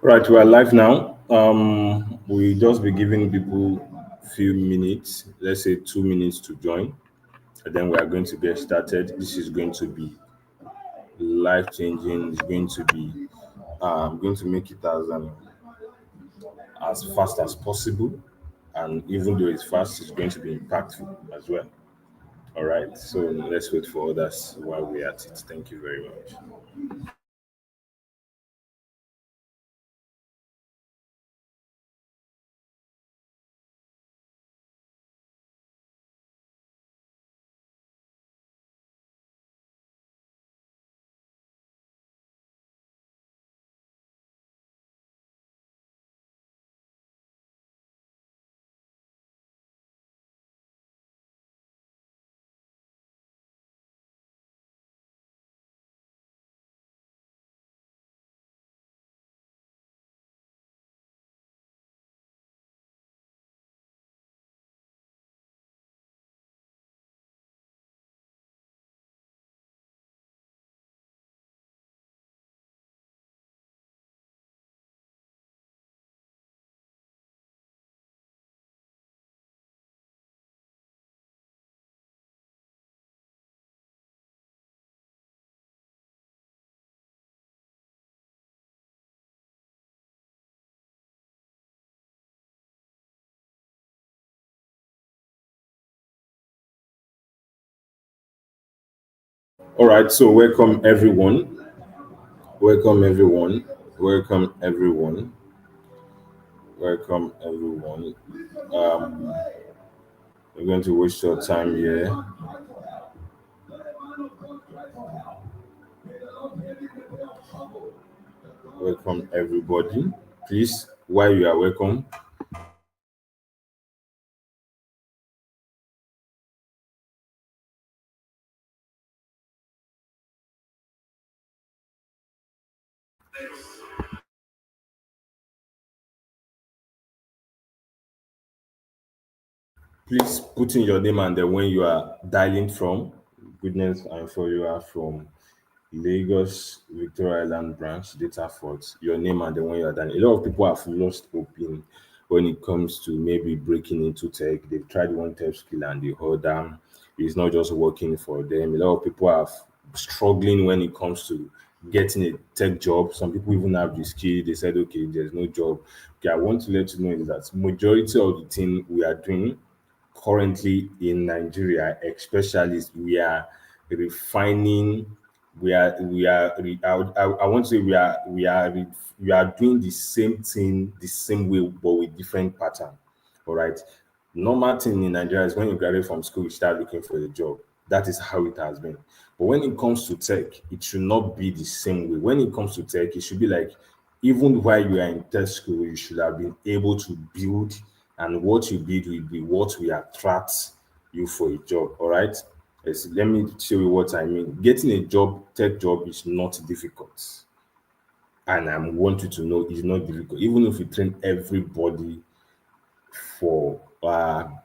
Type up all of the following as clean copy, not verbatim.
Right, we are live now. We just be giving people few minutes, let's say 2 minutes to join, and then we are going to get started. This is going to be life changing. It's going to be going to make it as fast as possible, and even though it's fast, it's going to be impactful as well. All right, so let's wait for others while we're at it. Thank you very much. All right, so welcome everyone. Welcome everyone. Welcome everyone. Welcome everyone. Um, we're going to waste your time here. Welcome everybody. Please, while you are welcome, please put in your name and then when you are dialing from. Goodness, and for you are from Lagos, Victoria Island branch, data fort, your name and then when you are done. A lot of people have lost hope in when it comes to maybe breaking into tech. They've tried one tech skill and the other is not just working for them. A lot of people are struggling when it comes to getting a tech job. Some people even have the skill. They said, okay, there's no job. Okay, I want to let you know is that majority of the thing we are doing currently in Nigeria, especially, we are refining. I want to say we are doing the same thing the same way, but with different pattern. All right. Normal thing in Nigeria is when you graduate from school, you start looking for a job. That is how it has been. But when it comes to tech, it should not be the same way. When it comes to tech, it should be like even while you are in tech school, you should have been able to build, and what you build will be what will attract you for a job. All right. Yes, let me show you what I mean. Getting a job, tech job, is not difficult. And I want you to know it's not difficult. Even if you train everybody for on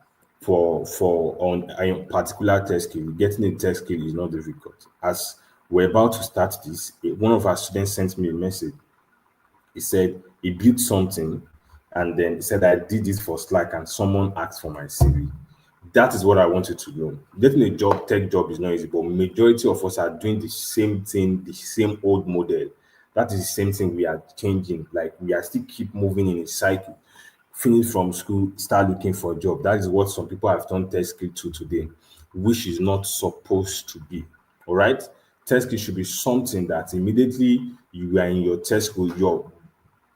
a particular test skill. Getting a test skill is not difficult. As we're about to start this, one of our students sent me a message. He said he built something, and then he said I did this for Slack, and someone asked for my CV. That is what I wanted to know. Getting a job, tech job, is not easy, but majority of us are doing the same thing, the same old model. That is the same thing we are changing. Like we are still keep moving in a cycle. Finish from school, start looking for a job. That is what some people have done test skill to today, which is not supposed to be. All right. Test skill should be something that immediately you are in your test school, your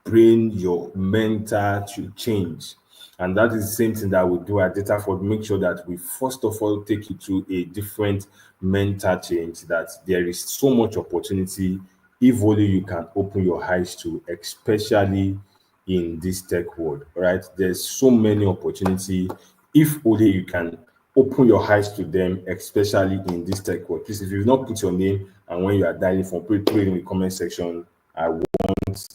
brain, your mental to change. And that is the same thing that we do at Dataford. Make sure that we first of all take you to a different mental change, that there is so much opportunity if only you can open your eyes to, especially in this tech world. Right? There's so many opportunity if only you can open your eyes to them, especially in this tech world. Please, if you've not put your name and when you are dialing from, put it in the comment section. I want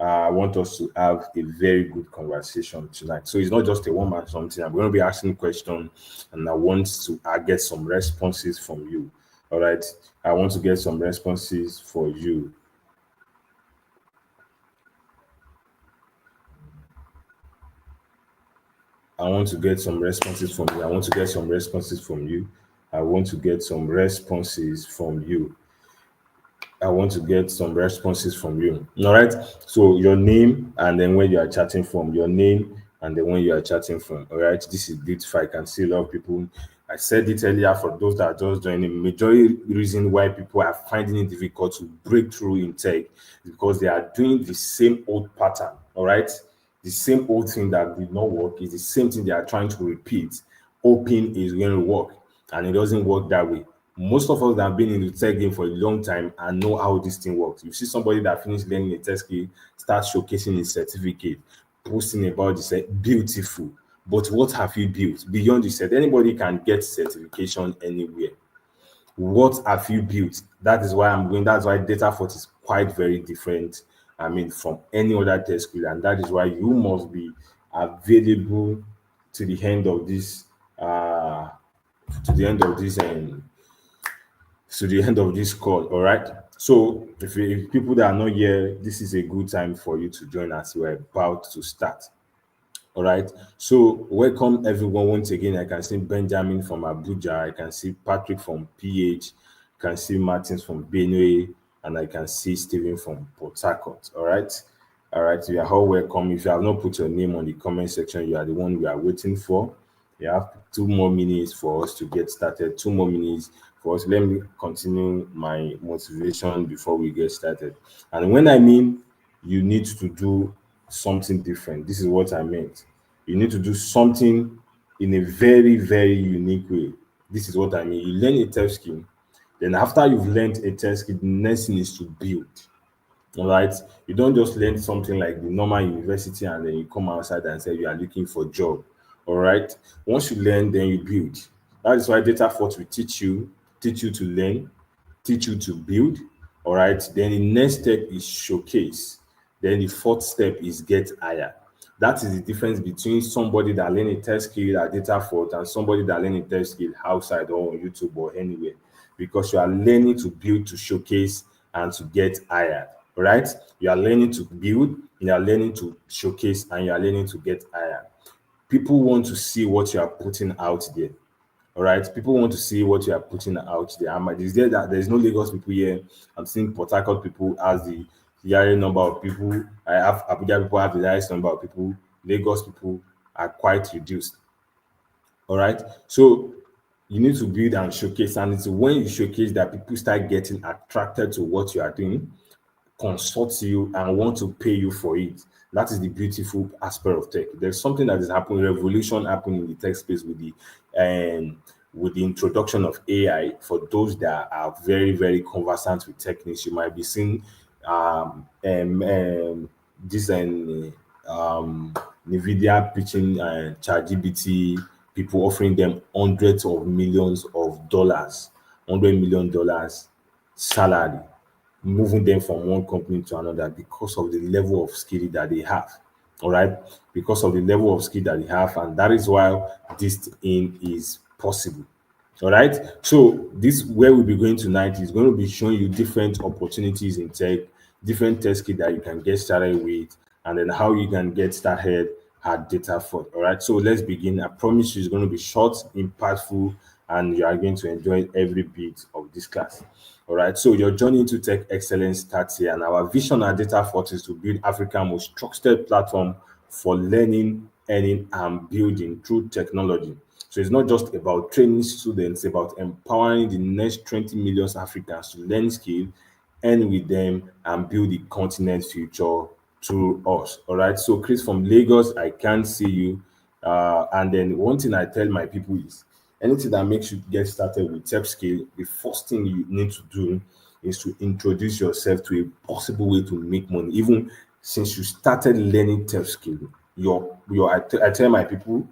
I want us to have a very good conversation tonight. So it's not just a one man something. I'm going to be asking questions, and I want to get some responses from you. All right. I want to get some responses for you. I want to get some responses from you. I want to get some responses from you. I want to get some responses from you. I want to get some responses from you. All right. So your name and then when you are chatting from, your name and then when you are chatting from. All right. This is beautiful. I can see a lot of people. I said it earlier for those that are just joining. Majority reason why people are finding it difficult to break through in tech is because they are doing the same old pattern. All right. The same old thing that did not work is the same thing they are trying to repeat, hoping is going to work, and it doesn't work that way. Most of us that have been in the tech game for a long time and know how this thing works. You see somebody that finished learning a tech skill, start showcasing his certificate, posting about the set, beautiful. But what have you built beyond the set? Anybody can get certification anywhere. What have you built? That is why I'm going. That's why data fort is quite very different. I mean, from any other test skill, and that is why you must be available to the end of this. To the end of this to the end of this call. All right. So if people that are not here, this is a good time for you to join us. We're about to start. All right. So welcome everyone once again. I can see Benjamin from Abuja. I can see Patrick from PH. I can see Martins from Benue, and I can see Stephen from Port Harcourt. All right. All right. You are all welcome. If you have not put your name on the comment section, you are the one we are waiting for. You have 2 more minutes for us to get started. 2 more minutes for us. Let me continue my motivation before we get started. And when I mean you need to do something different, this is what I meant. You need to do something in a very, very unique way. This is what I mean. You learn a test skill, then after you've learned a test skill, the next thing is to build. All right. You don't just learn something like the normal university and then you come outside and say you are looking for a job. All right. Once you learn, then you build. That is why data fort will teach you to learn, teach you to build. All right. Then the next step is showcase. Then the fourth step is get higher. That is the difference between somebody that learn a test skill at data fort and somebody that learn a test skill outside or on YouTube or anywhere. Because you are learning to build, to showcase, and to get higher. Right? You are learning to build, you are learning to showcase, and you are learning to get higher. People want to see what you are putting out there. All right. People want to see what you are putting out there. Is there that there's no Lagos people here? I'm seeing Port Harcourt people as the higher number of people. I have Abuja people have the highest number of people. Lagos people are quite reduced. All right. So you need to build and showcase, and it's when you showcase that people start getting attracted to what you are doing, consult you, and want to pay you for it. That is the beautiful aspect of tech. There's something that is happening, revolution happening in the tech space with the introduction of AI. For those that are very, very conversant with techniques, you might be seeing this NVIDIA pitching ChatGPT, people offering them hundreds of millions of dollars, $100 million salary, moving them from one company to another because of the level of skill that they have. All right, because of the level of skill that they have, and that is why this thing is possible. All right, so this where we'll be going tonight is going to be showing you different opportunities in tech, different tech skill that you can get started with, and then how you can get started at data fort. All right, so let's begin. I promise you it's going to be short, impactful, and you are going to enjoy every bit of this class. All right, so your journey into tech excellence starts here, and our vision at Data Fort is to build Africa's most trusted platform for learning, earning, and building through technology. So it's not just about training students, it's about empowering the next 20 million Africans to learn skill, earn with them, and build the continent's future through us. All right, so Chris from Lagos, I can't see you. And then one thing I tell my people is anything that makes you get started with tech skill, the first thing you need to do is to introduce yourself to a possible way to make money. Even since you started learning tech skill, I tell my people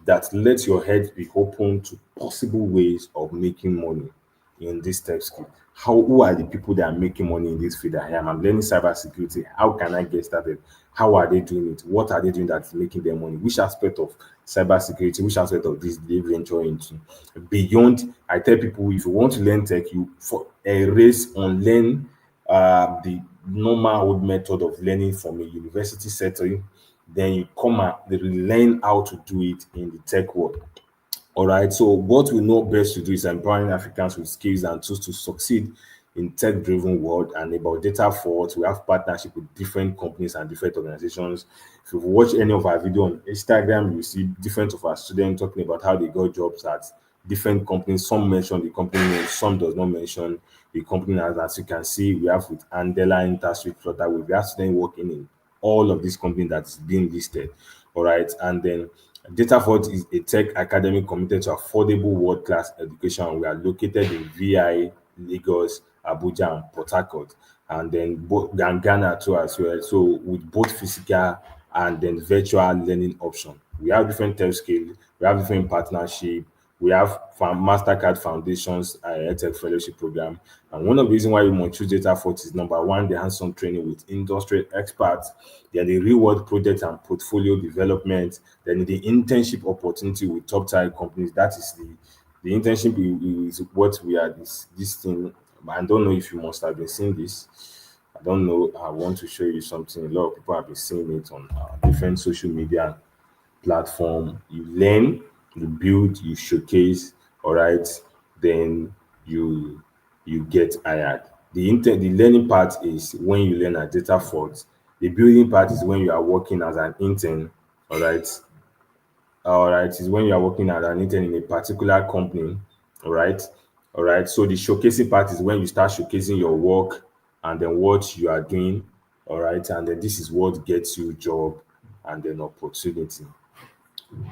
that let your head be open to possible ways of making money. in this tech skill. Who are the people that are making money in this field I am? I'm learning cybersecurity. How can I get started? How are they doing it? What are they doing that's making them money? Which aspect of cybersecurity, which aspect of this they venture into? Beyond, I tell people if you want to learn tech, you for a race on learn the normal old method of learning from a university setting, then you come and learn how to do it in the tech world. All right. So what we know best to do is empowering Africans with skills and tools to succeed in tech-driven world. And about data forward, we have partnership with different companies and different organizations. If you watch any of our video on Instagram, you see different of our students talking about how they got jobs at different companies. Some mention the company name, some does not mention the company name. As you can see, we have with Andela, Interstreet, Flutter, we have students working in all of these companies that is being listed. All right. And then Datafort is a tech academy committed to affordable world-class education. We are located in VI, Lagos, Abuja, and Port Harcourt, and then both Ghana too as well. So with both physical and then virtual learning option, we have different tech skills, we have different partnership, we have Mastercard Foundations EdTech Fellowship Program. And one of the reasons why we must choose Data Fort is number one, the hands-on training with industry experts, then the real-world project and portfolio development, then the internship opportunity with top-tier companies. That is the internship is what we are this thing. I don't know if you must have been seeing this. I don't know. I want to show you something. A lot of people have been seeing it on different social media platform. You learn, you build, you showcase, all right, then you get hired. The learning part is when you learn at data fort. The building part is when you are working as an intern, all right. All right, is when you are working as an intern in a particular company, all right. All right. So the showcasing part is when you start showcasing your work and then what you are doing, all right, and then this is what gets you job and then opportunity.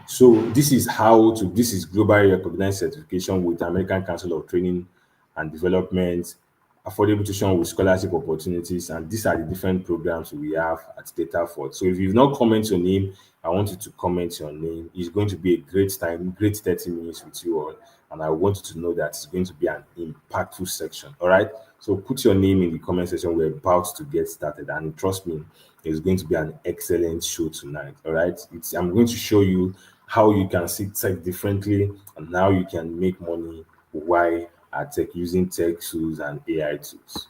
So this is globally recognized certification with American Council of Training and Development, affordable tuition with scholarship opportunities, and these are the different programs we have at Data Fort. So if you've not commented your name, I want you to comment your name. It's going to be a great time, great 30 minutes with you all. And I want you to know that it's going to be an impactful section. All right. So put your name in the comment section. We're about to get started. And trust me, it's going to be an excellent show tonight. All right. I'm going to show you how you can see tech differently and how you can make money while at tech using tech tools and AI tools.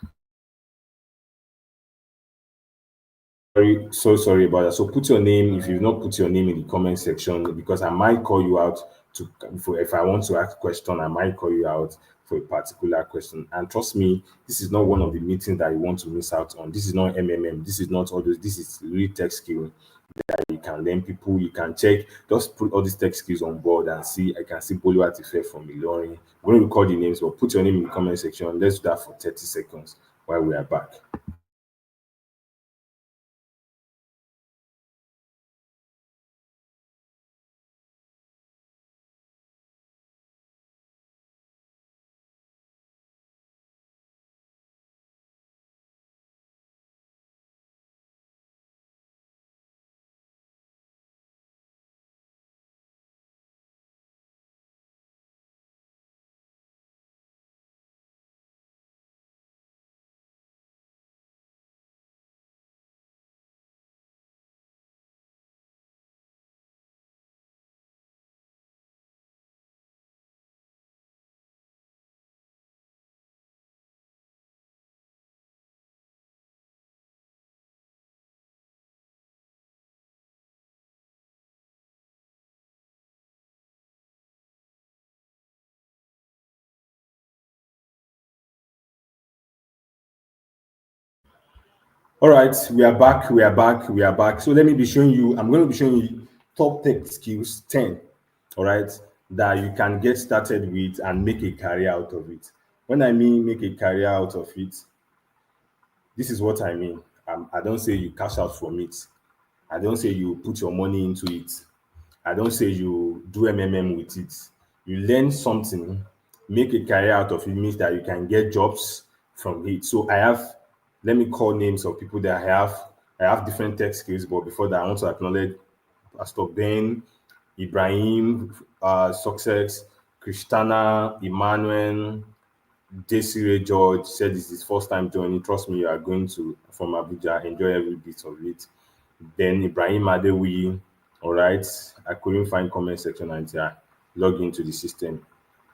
So sorry about that. So put your name if you've not put your name in the comment section because I might call you out if I want to ask a question, I might call you out for a particular question. And trust me, this is not one of the meetings that you want to miss out on. This is not MMM. This is not all those. This is real tech skill that you can learn people. You can check. Just put all these tech skills on board and see. I can see Boluwatife from leaern. I'm going to record the names, but put your name in the comment section. Let's do that for 30 seconds while we are back. All right, we are back. We are back. We are back. So let me be showing you. I'm going to be showing you top tech skills 10. All right, that you can get started with and make a career out of it. When I mean make a career out of it, this is what I mean. I don't say you cash out from it. I don't say you put your money into it. I don't say you do MMM with it. You learn something, make a career out of it means that you can get jobs from it. So let me call names of people that I have. I have different tech skills, but before that, I want to acknowledge Pastor Ben, Ibrahim, Success, Christiana, Emmanuel, Desiree George said this is his first time joining. Trust me, you are going to from Abuja. Enjoy every bit of it. Then Ibrahim Adewi. All right. I couldn't find comment section until I log into the system.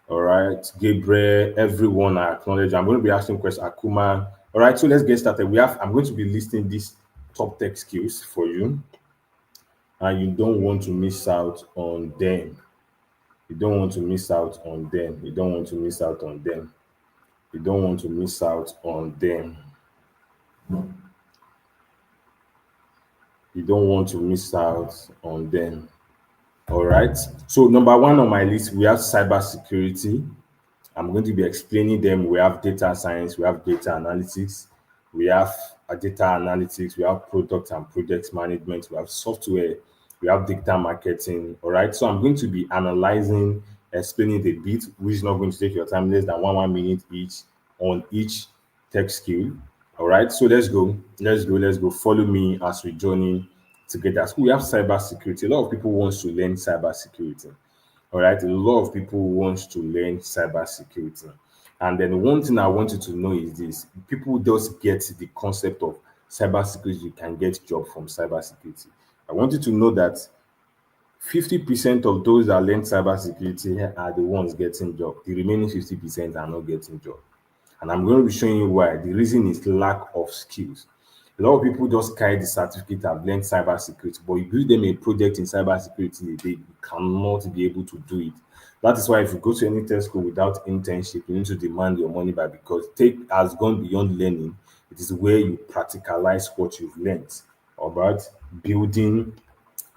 All right. Gabriel, everyone I acknowledge. I'm going to be asking questions. Akuma. All right. So let's get started. I'm going to be listing these top tech skills for you, and you don't want to miss out on them. You don't want to miss out on them. You don't want to miss out on them. You don't want to miss out on them. You don't want to miss out on them. All right. So number one on my list, we have cybersecurity. I'm going to be explaining them. We have data science, we have data analytics, we have data analytics, we have product and project management, we have software, we have data marketing. All right. So I'm going to be analyzing, explaining the bit, which is not going to take your time less than one minute each on each tech skill. All right. So let's go. Let's go. Follow me as we journey together. So we have cybersecurity. A lot of people want to learn cybersecurity. All right, a lot of people want to learn cybersecurity. And then one thing I want you to know is this: people just get the concept of cybersecurity. You can get job from cybersecurity. I want you to know that 50% of those that learn cybersecurity are the ones getting job. The remaining 50% are not getting job. And I'm going to be showing you why. The reason is lack of skills. A lot of people just carry the certificate, have learned cybersecurity, but you give them a project in cybersecurity, they cannot be able to do it. That is why if you go to any test school without internship, you need to demand your money back, because tech has gone beyond learning. It is where you practicalize what you've learned about building,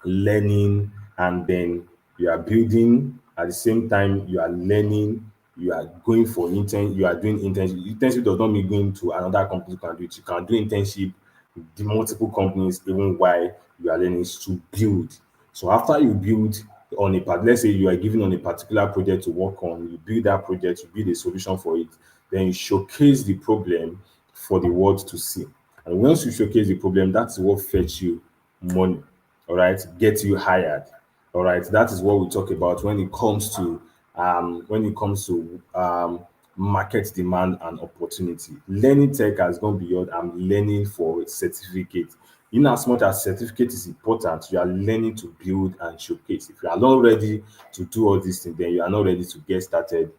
learning, and then you are building at the same time you are learning. You are going for intern, you are doing internship. Internship does not mean going to another company to can do it. You can do internship with the multiple companies even while you are learning is to build. So after you build on a part, let's say you are given on a particular project to work on, you build that project, you build a solution for it, then you showcase the problem for the world to see. And once you showcase the problem, that's what fetch you money. All right, get you hired. All right, that is what we talk about when it comes to market demand and opportunity. Learning tech has gone beyond I'm learning for a certificate. In as much as certificate is important, you are learning to build and showcase. If you are not ready to do all these things, then you are not ready to get started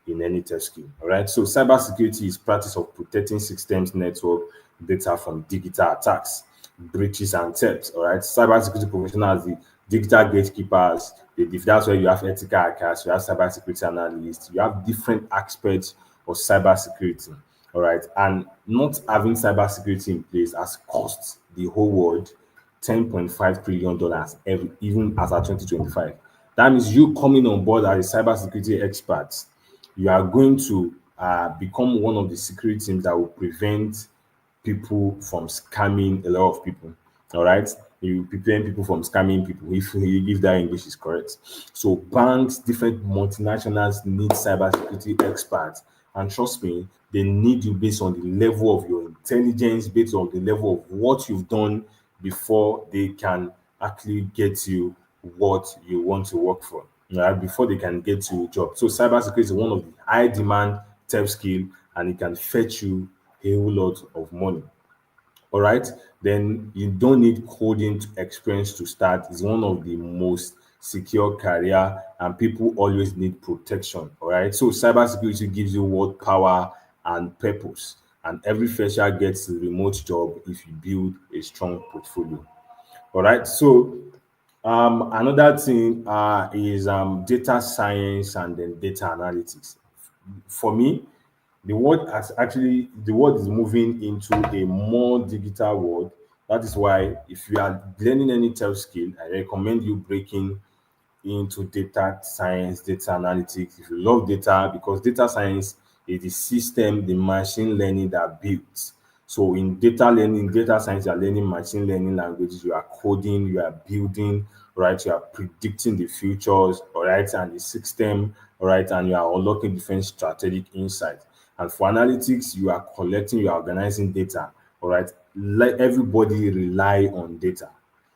in any tech skill. All right. So cybersecurity is practice of protecting systems, network, data from digital attacks, breaches, and thefts. All right. Cybersecurity professionals, the digital gatekeepers, that's where you have ethical hackers, you have cybersecurity analysts, you have different aspects of cybersecurity. All right. And not having cybersecurity in place has cost the whole world $10.5 trillion even as at 2025. That means you coming on board as a cybersecurity expert, you are going to become one of the security teams that will prevent people from scamming a lot of people. All right. You prevent people from scamming people if that English is correct. So banks, different multinationals need cybersecurity experts. And trust me, they need you based on the level of your intelligence, based on the level of what you've done before they can actually get you what you want to work for. Right? Before they can get you a job. So cybersecurity is one of the high demand tech skill, and it can fetch you a whole lot of money. All right, then you don't need coding experience to start. It's one of the most secure career, and people always need protection. All right, so cybersecurity gives you what power and purpose, and every fresher gets a remote job if you build a strong portfolio. All right, so another thing is data science and then data analytics. For me, the world is moving into a more digital world. That is why if you are learning any tech skill, I recommend you breaking into data science, data analytics. If you love data, because data science is the system, the machine learning that builds. So in data learning, data science, you are learning machine learning languages, you are coding, you are building, right? You are predicting the futures, all right, and the system, all right, and you are unlocking different strategic insights. And for analytics, you are collecting, you are organizing data, all right. Let everybody rely on data.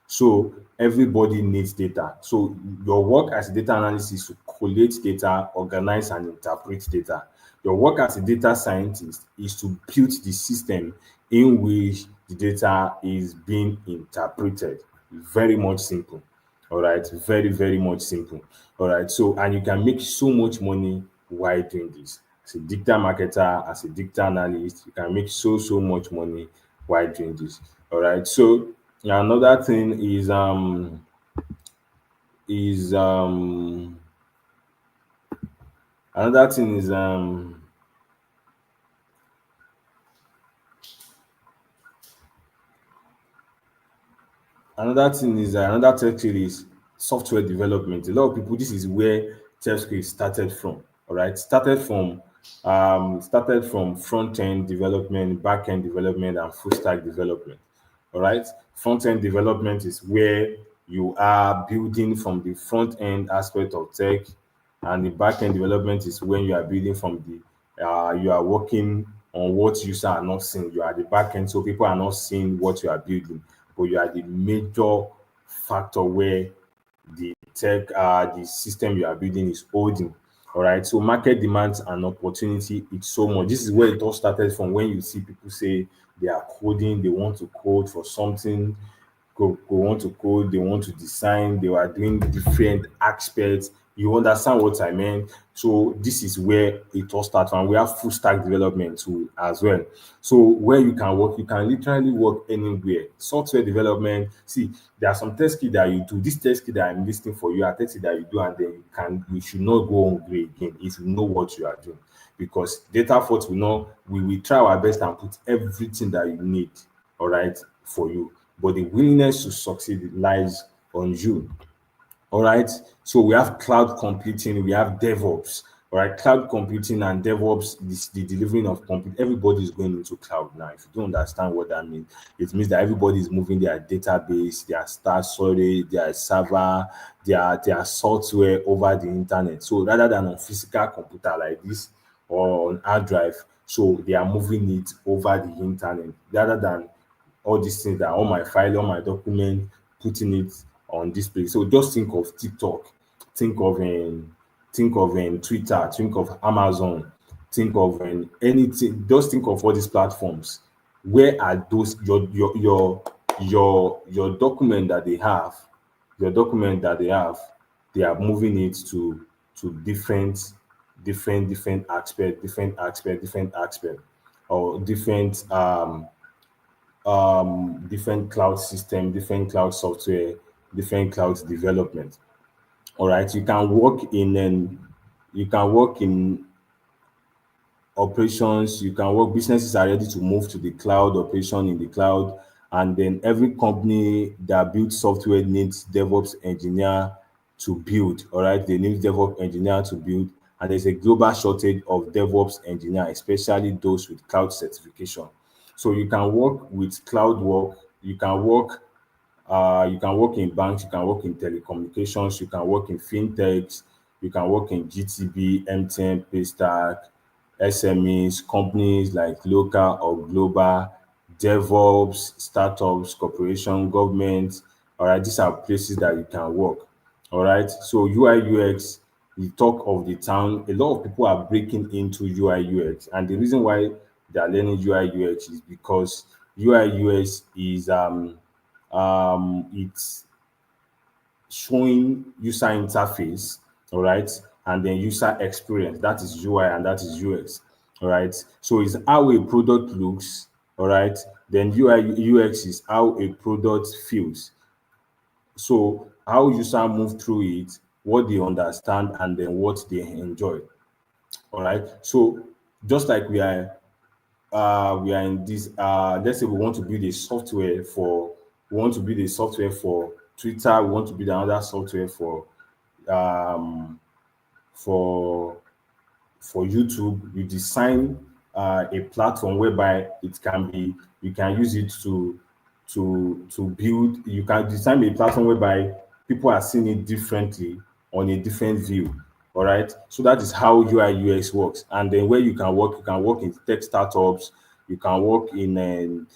So everybody needs data. So your work as a data analyst is to collate data, organize and interpret data. Your work as a data scientist is to build the system in which the data is being interpreted. Very much simple. All right, very, very much simple. All right, so and you can make so much money while doing this. As a digital marketer, as a digital analyst, you can make so much money while doing this. All right, so another thing is another thing is another tech skill is software development. A lot of people, this is where tech skill started from. All right, started from front end development, back end development, and full stack development. All right, front end development is where you are building from the front end aspect of tech, and the back end development is when you are building from the you are working on what users are not seeing. You are the back end, so people are not seeing what you are building, but you are the major factor where the system you are building is holding. All right. So market demands and opportunity, it's so much. This is where it all started from, when you see people say they are coding, they want to code for something, go want to code, they want to design, they are doing different aspects. You understand what I mean? So this is where it all starts, and we have full stack development too as well. So where you can work, you can literally work anywhere. Software development. See, there are some test kit that you do. This test kit that I'm listing for you are test kit that you do, and then you should not go hungry again if you know what you are doing. Because data force will not, we will try our best and put everything that you need, all right, for you. But the willingness to succeed lies on you. All right. So we have cloud computing, we have DevOps. All right. Cloud computing and DevOps, this, the delivering of compute. Everybody is going into cloud now. If you don't understand what that means, it means that everybody is moving their database, their star storage, their server, their software over the internet. So rather than on physical computer like this or on hard drive, so they are moving it over the internet rather than all these things, that all my file, all my document, putting it on this place. So just think of TikTok, think of Twitter, think of Amazon, think of anything. Just think of all these platforms. Where are those your document that they have, your document that they have, they are moving it to different different aspect, or different cloud system, different cloud software, different cloud development. All right, you can work in operations, you can work, businesses are ready to move to the cloud, operation in the cloud, and then every company that builds software needs DevOps engineer to build. All right, they need DevOps engineer to build, and there's a global shortage of DevOps engineer, especially those with cloud certification. So you can work with cloud work, you can work in banks, you can work in telecommunications, you can work in fintechs, you can work in GTB, MTN, Paystack, SMEs, companies like local or global, DevOps, startups, corporation, government. All right, these are places that you can work. All right, so UI UX, the talk of the town. A lot of people are breaking into UI UX, and the reason why they are learning UI UX is because UI UX is it's showing user interface, all right, and then user experience. That is UI and that is UX, all right. So it's how a product looks, all right. Then UI UX is how a product feels. So how user move through it, what they understand, and then what they enjoy. All right. So just like we are in this let's say we want to build a software for, we want to build a software for Twitter, we want to build another software um for YouTube. You design a platform whereby it can be, you can use it to build. You can design a platform whereby people are seeing it differently on a different view. All right. So that is how UI UX works. And then where you can work in tech startups. You can work in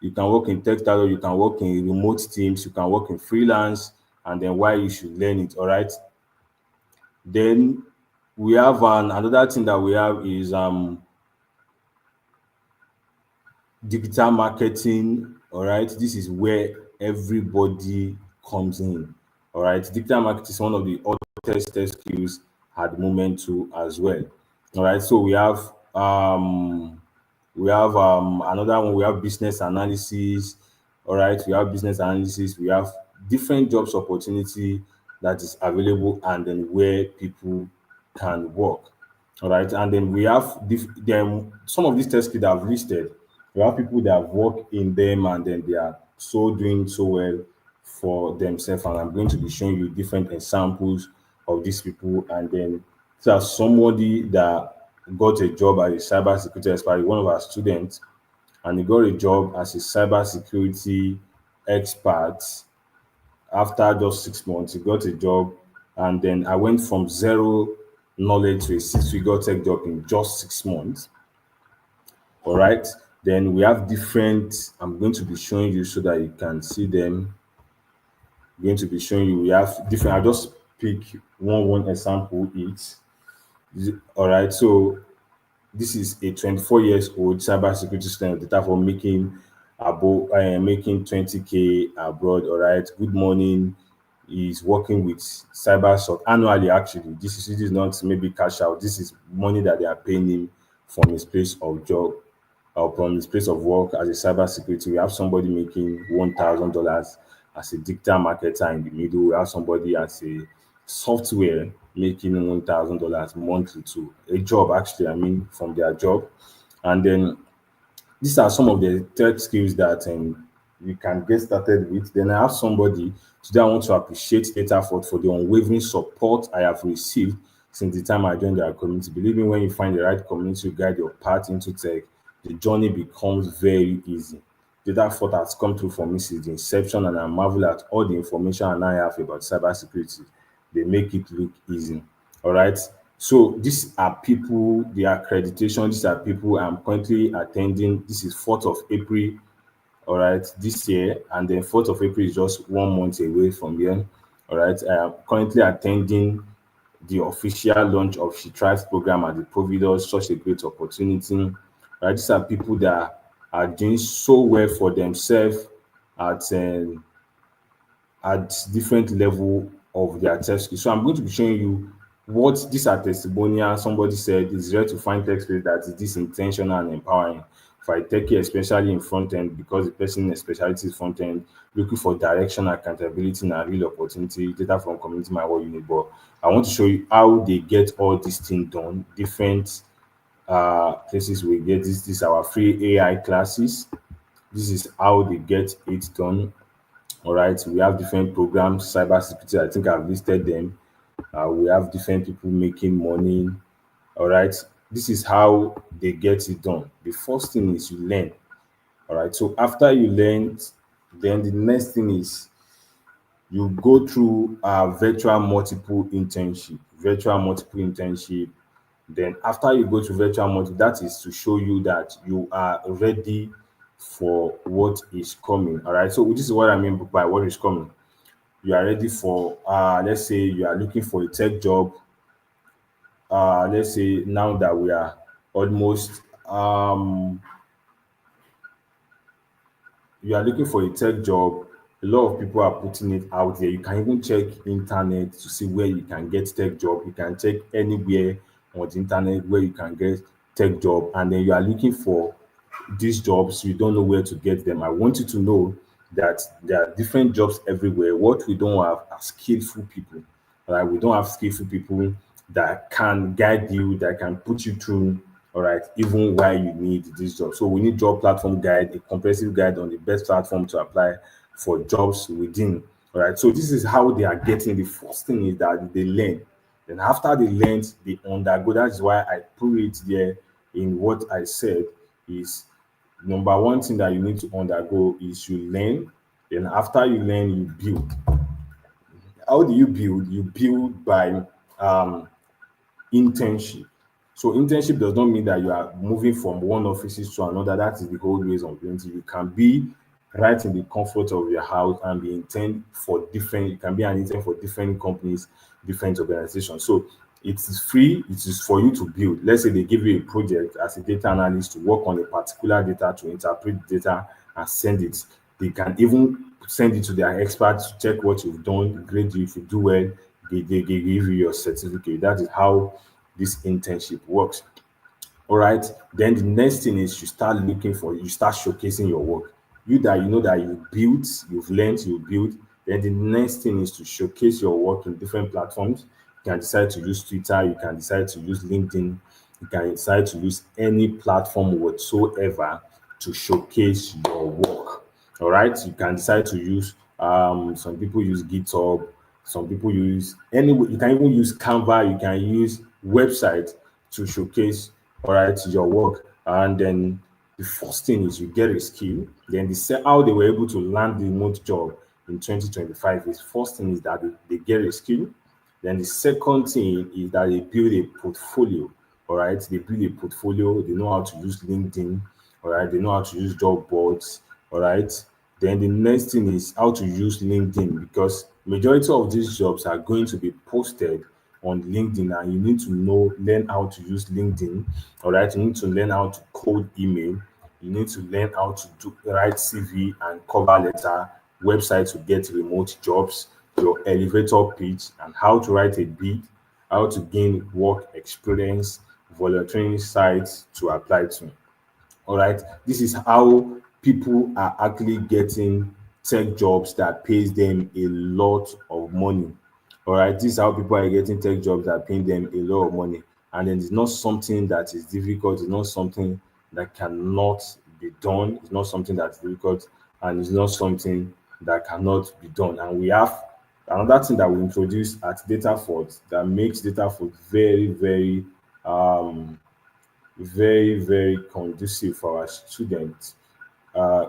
You can work in textile, you can work in remote teams, you can work in freelance, and then why you should learn it. All right. Then we have another thing that we have is digital marketing. All right, this is where everybody comes in. All right, digital marketing is one of the hottest tech skills at the moment too as well. All right, so we have another one. We have business analysis. All right, we have business analysis. We have different jobs opportunity that is available, and then where people can work. All right, and then we have then some of these test kits that I've listed. We have people that have worked in them, and then they are so doing so well for themselves. And I'm going to be showing you different examples of these people, and then so as somebody that got a job as a cybersecurity expert, one of our students, and he got a job as a cybersecurity expert. After just 6 months, he got a job, and then I went from zero knowledge to a six-figure tech job in just 6 months. All right. Then we have different. I'm going to be showing you so that you can see them. I'm going to be showing you. We have different. I just pick one example each. All right. So this is a 24 years old cybersecurity student data for making 20K abroad. All right. Good morning. He's working with cybersoc annually. Actually, this is not maybe cash out. This is money that they are paying him from his place of job or from his place of work as a cybersecurity. We have somebody making $1,000 as a digital marketer in the middle. We have somebody as a software making $1,000 monthly to a job, actually, I mean, from their job. And then these are some of the tech skills that we can get started with. Then I have somebody today. I want to appreciate data for the unwavering support I have received since the time I joined their community. Believe me, when you find the right community to guide your path into tech, the journey becomes very easy. Data Fort has come through for me since the inception, and I marvel at all the information I now have about cybersecurity. They make it look easy. All right. So these are people, the accreditation, these are people I'm currently attending. This is 4th of April, all right, this year, and then 4th of April is just 1 month away from here. All right. I am currently attending the official launch of She Thrives program at the Providence, such a great opportunity. Right, these are people that are doing so well for themselves at different level of their test. So I'm going to be showing you what these are testimonials. Somebody said it's rare to find text space that is this intentional and empowering. For a techie, especially in front end, because the person specialty is front end, looking for direction, accountability, and real opportunity, data from community, my work unit. But I want to show you how they get all these things done. Different places we get this. This is our free AI classes. This is how they get it done. All right, we have different programs, cybersecurity. I think I've listed them. We have different people making money. All right, this is how they get it done. The first thing is you learn. All right, so after you learn, then the next thing is you go through a virtual multiple internship. Then after you go to virtual multiple, that is to show you that you are ready for what is coming. All right, so this is what I mean by what is coming. You are ready for let's say you are looking for a tech job. Let's say now that we are almost you are looking for a tech job, a lot of people are putting it out there. You can even check internet to see where you can get tech job. You can check anywhere on the internet where you can get tech job, and then you are looking for these jobs, you don't know where to get them. I want you to know that there are different jobs everywhere. What we don't have are skillful people. All right, we don't have skillful people that can guide you, that can put you through. All right, even while you need this job. So we need job platform guide, a comprehensive guide on the best platform to apply for jobs within. All right, so this is how they are getting. The first thing is that they learn. Then after they learn, they undergo. That's why I put it there in what I said is number one thing that you need to undergo is you learn. Then after you learn, you build. How do you build? You build by internship. So internship does not mean that you are moving from one office to another. That is the whole ways of doing it. You can be right in the comfort of your house and be intern for different, you can be an intern for different companies, different organizations. So it is free, it is for you to build. Let's say they give you a project as a data analyst to work on a particular data, to interpret data and send it. They can even send it to their experts to check what you've done, grade you. If you do well, they give you your certificate. That is how this internship works. All right. Then the next thing is you start showcasing your work. You that you know that you built, you've learned, you built. Then the next thing is to showcase your work in different platforms. You can decide to use Twitter, you can decide to use LinkedIn, you can decide to use any platform whatsoever to showcase your work. All right. You can decide to use some people use GitHub, some people use anyway, you can even use Canva, you can use website to showcase all right your work. And then the first thing is you get a skill. Then how they were able to land the remote job in 2025 is first thing is that they get a skill. Then the second thing is that they build a portfolio. All right, they build a portfolio. They know how to use LinkedIn. All right, they know how to use job boards. All right. Then the next thing is how to use LinkedIn because majority of these jobs are going to be posted on LinkedIn, and you need to learn how to use LinkedIn. All right, you need to learn how to code email. You need to learn how to write CV and cover letter, website to get remote jobs, your elevator pitch, and how to write a bid, how to gain work experience, volunteering sites to apply to. All right, this is how people are actually getting tech jobs that pays them a lot of money. All right, this is how people are getting tech jobs that pay them a lot of money. And then it's not something that is difficult, it's not something that cannot be done, it's not something that's difficult, and it's not something that cannot be done. And we have another thing that we introduced at Datafort that makes Datafort very conducive for our students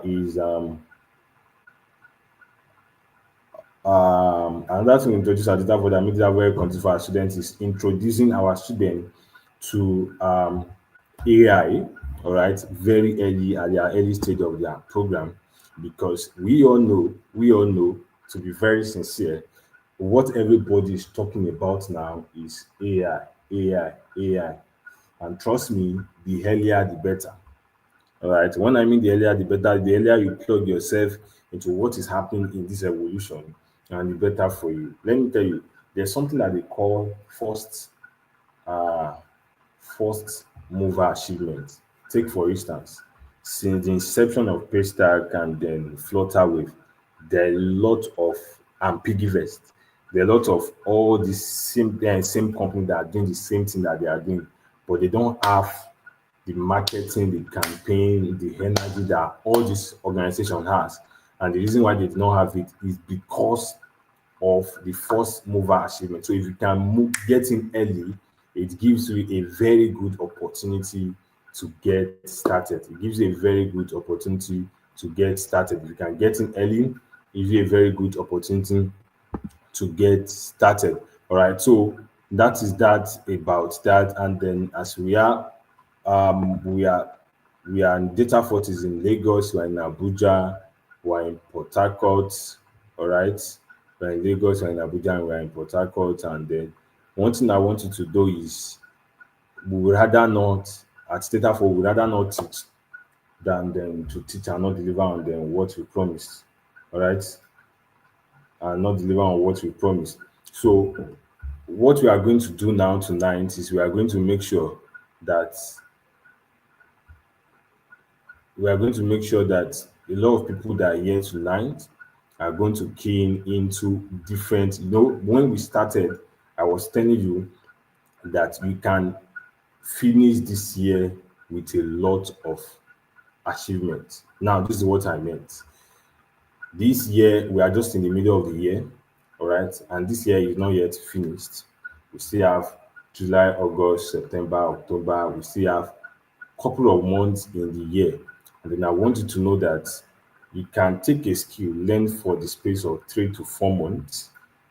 is another thing we introduce our data for that makes that very conducive for our students is introducing our students to AI, all right, very early at their early stage of their program, because we all know, to be very sincere, what everybody is talking about now is AI, AI. And trust me, the earlier the better. All right. When I mean the earlier the better, the earlier you plug yourself into what is happening in this evolution, and the better for you. Let me tell you, there's something that they call uh first mover achievement. Take for instance, since the inception of Paystack and then Flutterwave, there are a lot of ambiguous. There are a lot of all the same company that are doing the same thing that they are doing, but they don't have the marketing, the campaign, the energy that all this organization has. And the reason why they do not have it is because of the first mover achievement. So if you can get in early, it gives you a very good opportunity to get started. It gives you a very good opportunity to get started. If you can get in early, it gives you a very good opportunity to get started. All right. So that is that about that. And then as we are um, we are we are in Data Fort is in Lagos, we're in Abuja, we're in Port Harcourt. All right. We're in Lagos, we're in Abuja, and we're in Port Harcourt. And then one thing I want you to do is we would rather not at Data Fort, we would rather not teach than them to teach and not deliver on them what we promised. All right. And not deliver on what we promised. So what we are going to do now tonight is we are going to make sure that a lot of people that are here tonight are going to key into different. When we started, I was telling you that we can finish this year with a lot of achievements. Now, this is what I meant. This year, we are just in the middle of the year, all right? And this year is not yet finished. We still have July, August, September, October. We still have a couple of months in the year. And then I want you to know that you can take a skill, learn for the space of 3 to 4 months,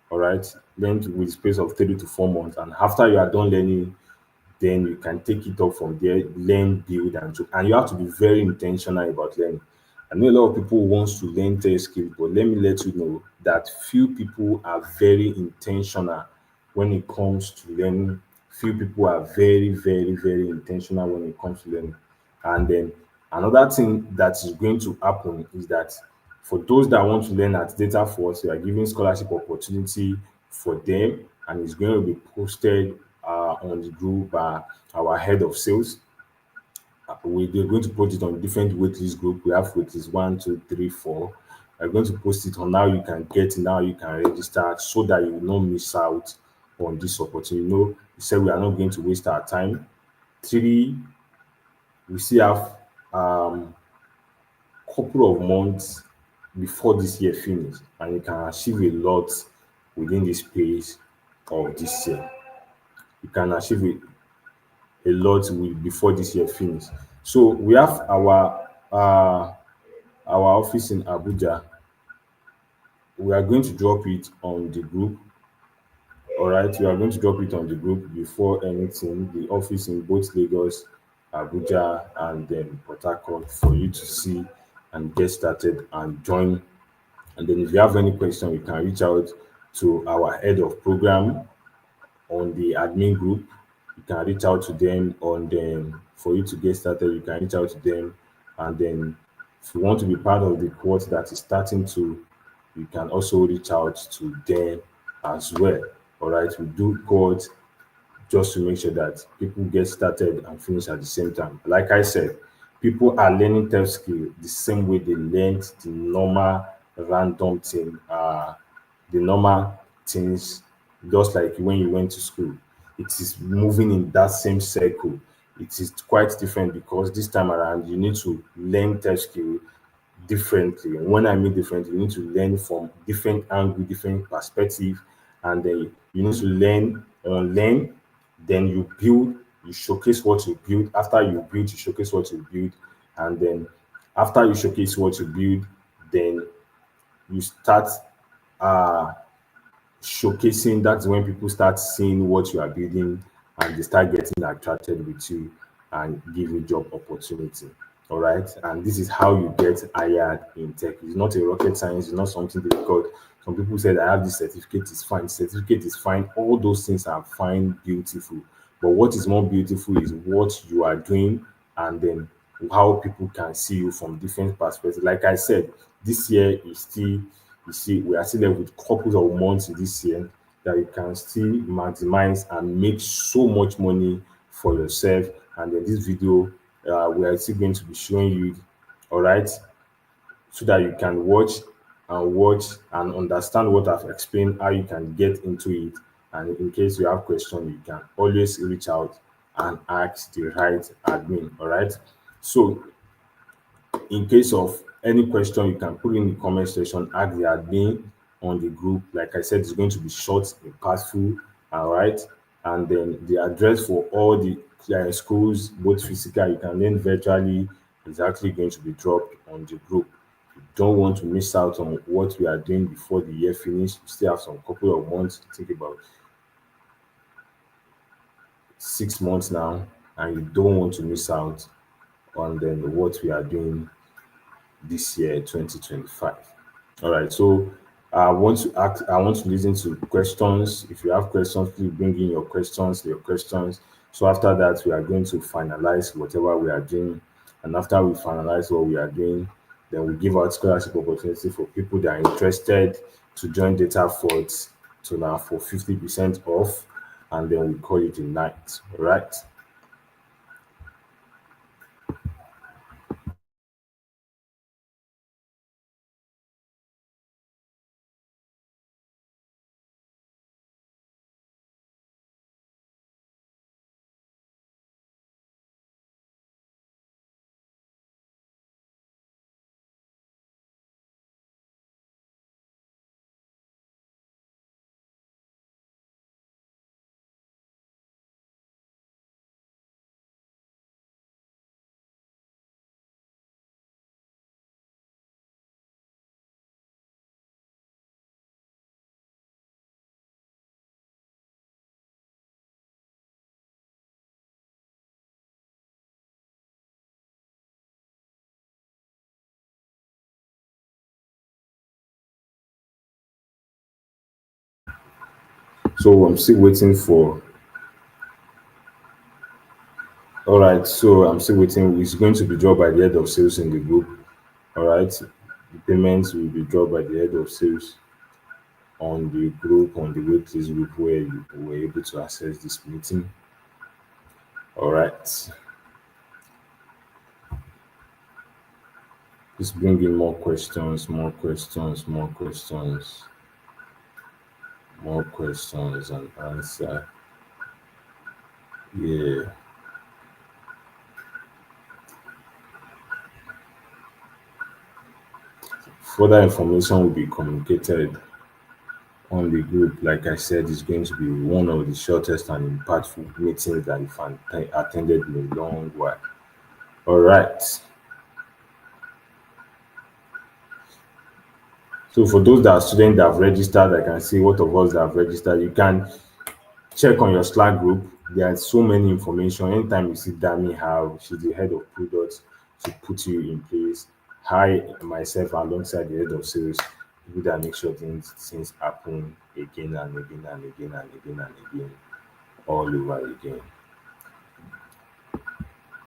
all right? Learn with the space of 3 to 4 months. And after you are done learning, then you can take it up from there, learn, build, and you have to be very intentional about learning. I know a lot of people wants to learn tech skills, but let me let you know that few people are very intentional when it comes to learning. Few people are very, very, very intentional when it comes to learning. And then another thing that is going to happen is that for those that want to learn at Data Force, we are giving scholarship opportunity for them, and it's going to be posted on the group by our head of sales. They're going to put it on different waitlist group. We have waitlist one, two, three, four. We're going to post it on how you can get in, how you can register, so that you will not miss out on this opportunity. We said we are not going to waste our time. Three, we still have couple of months before this year finish, and you can achieve a lot within the space of this year. You can achieve a lot before this year finish. So we have our office in Abuja. We are going to drop it on the group. All right, we are going to drop it on the group before anything. The office in both Lagos, Abuja, and then Port Harcourt for you to see and get started and join. And then if you have any question, you can reach out to our head of program on the admin group. You can reach out to them on them for you to get started. You can reach out to them, and then if you want to be part of the course that is starting to, you can also reach out to them as well. All right, we do quote just to make sure that people get started and finish at the same time. Like I said, people are learning tech skill the same way they learned the normal random thing, the normal things, just like when you went to school. It is moving in that same circle. It is quite different because this time around you need to learn tech skill differently. And when I mean different, you need to learn from different angle, different perspective, and then you need to learn, then you build, you showcase what you build. After you build, you showcase what you build, and then after you showcase what you build, then you start uh showcasing. That's when people start seeing what you are building, and they start getting attracted with you and give you job opportunity. All right, and this is how you get hired in tech. It's not a rocket science. It's not something difficult. Some people said I have this certificate, is fine. Certificate is fine. All those things are fine, beautiful. But what is more beautiful is what you are doing, and then how people can see you from different perspectives. Like I said, this year is still, you see, we are still left with couples of months in this year that you can still maximize and make so much money for yourself. And then this video, we are still going to be showing you, all right, so that you can watch and understand what I've explained, how you can get into it. And in case you have questions, you can always reach out and ask the right admin. All right. So in case of any question, you can put in the comment section, ask the admin on the group. Like I said, it's going to be short, impactful, all right. And then the address for all the schools, both physical, you can learn virtually, is actually going to be dropped on the group. You don't want to miss out on what we are doing before the year finish. We still have some couple of months to think about, 6 months now, and you don't want to miss out on then what we are doing this year, 2025. All right. So I want to listen to questions. If you have questions, please bring in your questions. So after that, we are going to finalize whatever we are doing. And after we finalize what we are doing, then we give out scholarship opportunity for people that are interested to join Data Force to now for 50% off. And then we call it a night. All right. So I'm still waiting for. All right, so I'm still waiting. It's going to be dropped by the head of sales in the group. All right, the payments will be dropped by the head of sales on the group, on the waitlist group where you were able to access this meeting. All right, just bring in more questions, more questions, more questions, more questions, and answer. Yeah, further information will be communicated on the group. Like I said, it's going to be one of the shortest and impactful meetings that I've attended in a long while. All right. So for those that are students that have registered, I can see what of us that have registered. You can check on your Slack group. There are so many information. Anytime you see Dami how she's the head of products to put you in place. I myself alongside the head of sales, we that make sure things happen again and again and again and again and again all over again.